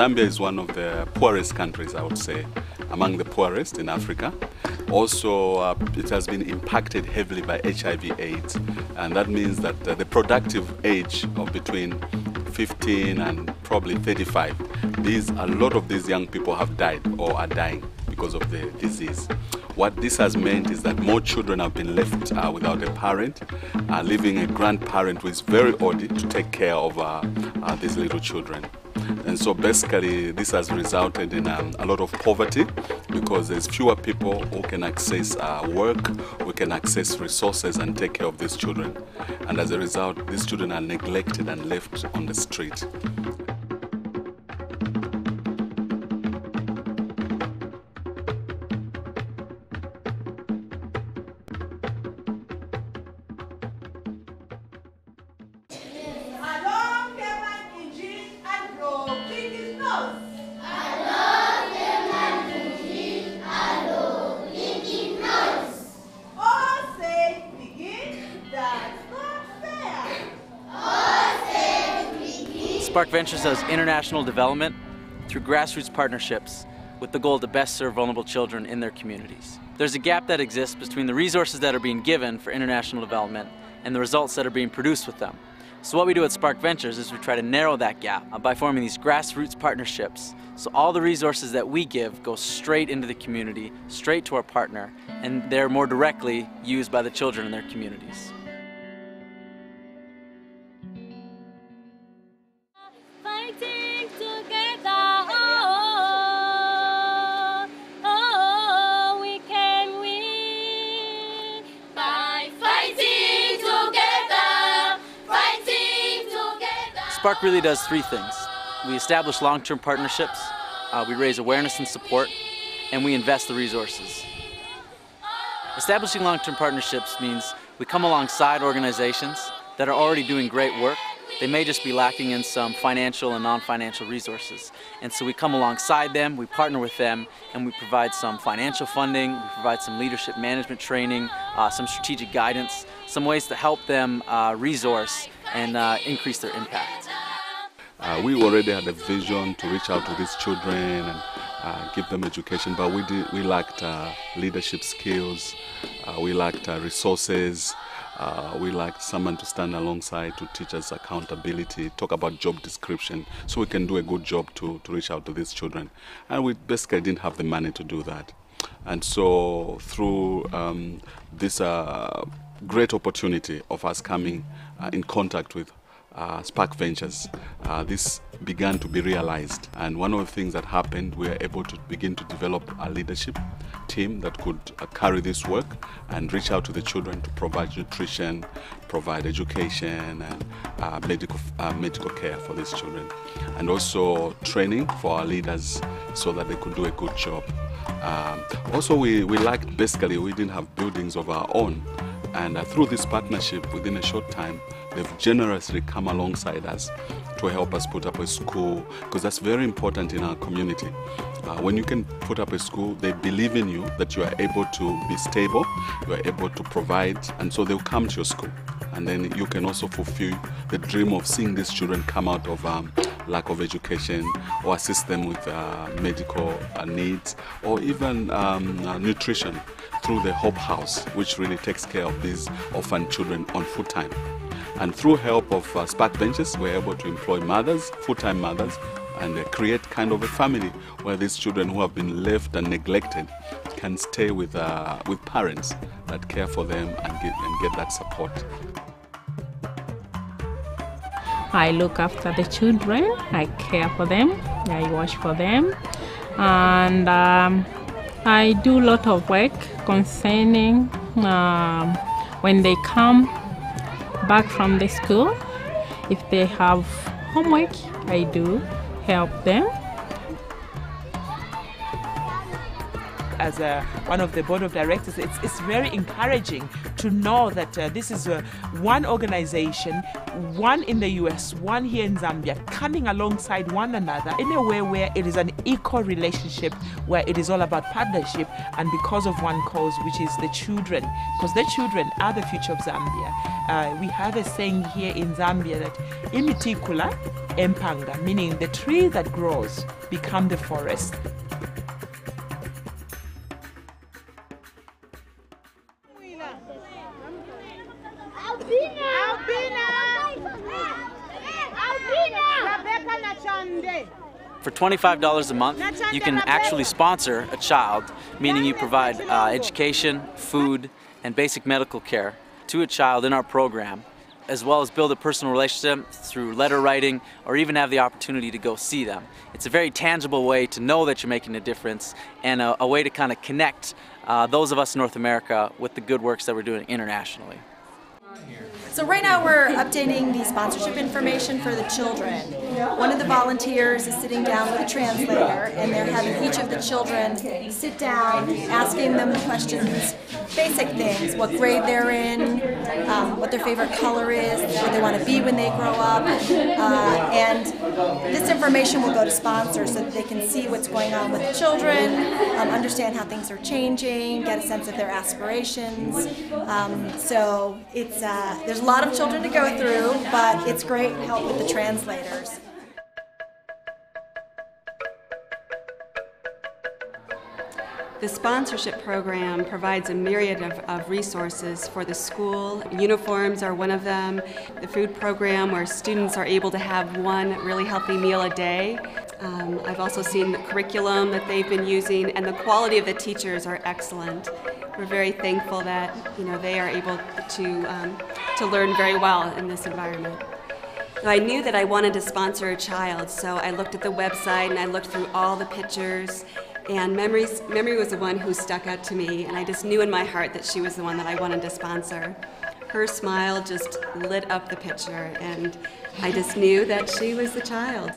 Zambia is one of the poorest countries, I would say, among the poorest in Africa. Also, it has been impacted heavily by HIV/AIDS, and that means that the productive age of between 15 and probably 35, a lot of these young people have died or are dying because of the disease. What this has meant is that more children have been left without a parent, leaving a grandparent who is very old to take care of these little children. And so basically this has resulted in a lot of poverty, because there's fewer people who can access work, who can access resources and take care of these children. And as a result, these children are neglected and left on the street. Spark Ventures does international development through grassroots partnerships with the goal to best serve vulnerable children in their communities. There's a gap that exists between the resources that are being given for international development and the results that are being produced with them. So what we do at Spark Ventures is we try to narrow that gap by forming these grassroots partnerships. So all the resources that we give go straight into the community, straight to our partner, and they're more directly used by the children in their communities. Spark really does three things. We establish long-term partnerships, we raise awareness and support, and we invest the resources. Establishing long-term partnerships means we come alongside organizations that are already doing great work. They may just be lacking in some financial and non-financial resources. And so we come alongside them, we partner with them, and we provide some financial funding, we provide some leadership management training, some strategic guidance, some ways to help them resource and increase their impact. We already had a vision to reach out to these children and give them education, but we lacked leadership skills, we lacked resources, we lacked someone to stand alongside to teach us accountability, talk about job description, so we can do a good job to reach out to these children. And we basically didn't have the money to do that. And so through this great opportunity of us coming in contact with Spark Ventures, this began to be realized. And one of the things that happened, we were able to begin to develop a leadership team that could carry this work and reach out to the children to provide nutrition, provide education and medical care for these children. And also training for our leaders so that they could do a good job. Also we lacked, basically we didn't have buildings of our own. And through this partnership, within a short time, they've generously come alongside us to help us put up a school, because that's very important in our community. When you can put up a school, they believe in you, that you are able to be stable, you are able to provide, and so they'll come to your school. And then you can also fulfill the dream of seeing these children come out of lack of education, or assist them with medical needs, or even nutrition through the Hope House, which really takes care of these orphan children on full time. And through help of Spark Ventures, we're able to employ mothers, full-time mothers, and create kind of a family where these children who have been left and neglected can stay with parents that care for them and get that support. I look after the children, I care for them, I watch for them, and I do a lot of work concerning when they come back from the school. If they have homework, I do help them. As one of the board of directors, it's very encouraging to know that this is one organization, one in the US, one here in Zambia, coming alongside one another in a way where it is an equal relationship, where it is all about partnership and because of one cause, which is the children, because the children are the future of Zambia. We have a saying here in Zambia that imitikula empanga, meaning the tree that grows become the forest. For $25 a month, you can actually sponsor a child, meaning you provide education, food, and basic medical care to a child in our program, as well as build a personal relationship through letter writing, or even have the opportunity to go see them. It's a very tangible way to know that you're making a difference, and a way to kind of connect those of us in North America with the good works that we're doing internationally. So right now we're updating the sponsorship information for the children. One of the volunteers is sitting down with a translator, and they're having each of the children sit down, asking them questions, basic things, what grade they're in, what their favorite color is, what they want to be when they grow up, and this information will go to sponsors so that they can see what's going on with the children, understand how things are changing, get a sense of their aspirations. So it's there's a lot of children to go through, but it's great help with the translators. The sponsorship program provides a myriad of resources for the school. Uniforms are one of them. The food program, where students are able to have one really healthy meal a day. I've also seen the curriculum that they've been using, and the quality of the teachers are excellent. We're very thankful that they are able to learn very well in this environment. So I knew that I wanted to sponsor a child, so I looked at the website and I looked through all the pictures. And Memory was the one who stuck out to me, and I just knew in my heart that she was the one that I wanted to sponsor. Her smile just lit up the picture, and I just knew that she was the child.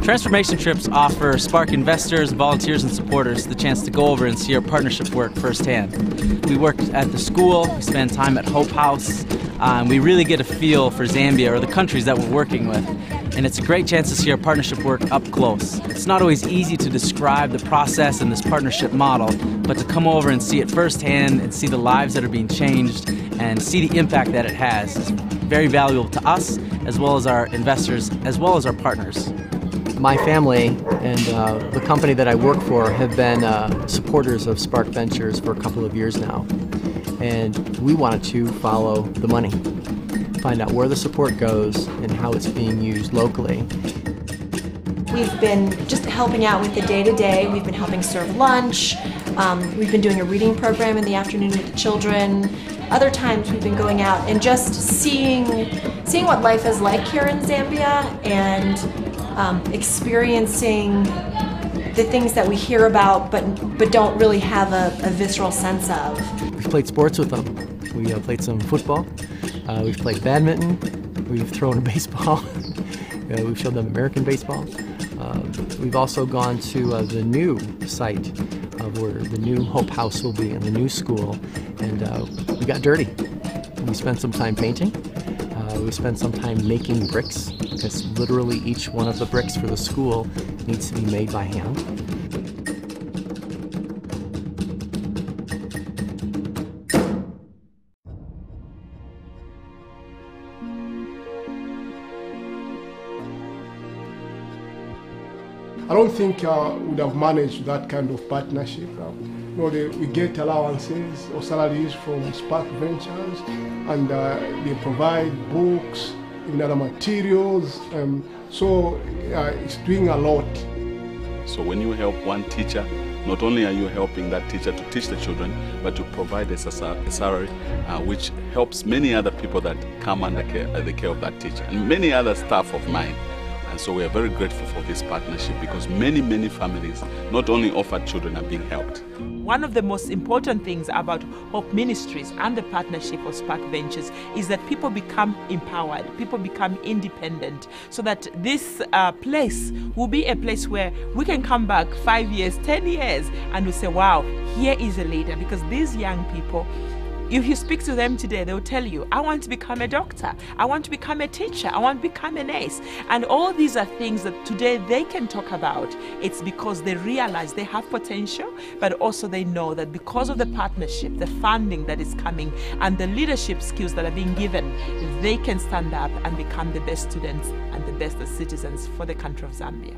Transformation trips offer Spark investors, volunteers, and supporters the chance to go over and see our partnership work firsthand. We work at the school, we spend time at Hope House, and we really get a feel for Zambia or the countries that we're working with. And it's a great chance to see our partnership work up close. It's not always easy to describe the process and this partnership model, but to come over and see it firsthand and see the lives that are being changed and see the impact that it has is very valuable to us, as well as our investors, as well as our partners. My family and the company that I work for have been supporters of Spark Ventures for a couple of years now. And we wanted to follow the money, find out where the support goes and how it's being used locally. We've been just helping out with the day-to-day. We've been helping serve lunch. We've been doing a reading program in the afternoon with the children. Other times we've been going out and just seeing what life is like here in Zambia, and experiencing the things that we hear about but don't really have a visceral sense of. We've played sports with them. We played some football, we've played badminton, we've thrown a baseball, we've showed them American baseball. We've also gone to the new site of where the new Hope House will be in the new school, and we got dirty. We spent some time painting. We spent some time making bricks, because literally each one of the bricks for the school needs to be made by hand. I don't think we would have managed that kind of partnership. We get allowances or salaries from Spark Ventures, and they provide books, even other materials, so it's doing a lot. So when you help one teacher, not only are you helping that teacher to teach the children, but to provide a salary which helps many other people that come under the care of that teacher, and many other staff of mine And so we are very grateful for this partnership because many, many families, not only orphaned children, are being helped. One of the most important things about Hope Ministries and the partnership of Spark Ventures is that people become empowered, people become independent, so that this place will be a place where we can come back 5 years, 10 years, and we say, wow, here is a leader. Because these young people, if you speak to them today, they'll tell you, I want to become a doctor, I want to become a teacher, I want to become a nurse. And all these are things that today they can talk about. It's because they realize they have potential, but also they know that because of the partnership, the funding that is coming, and the leadership skills that are being given, they can stand up and become the best students and the best citizens for the country of Zambia.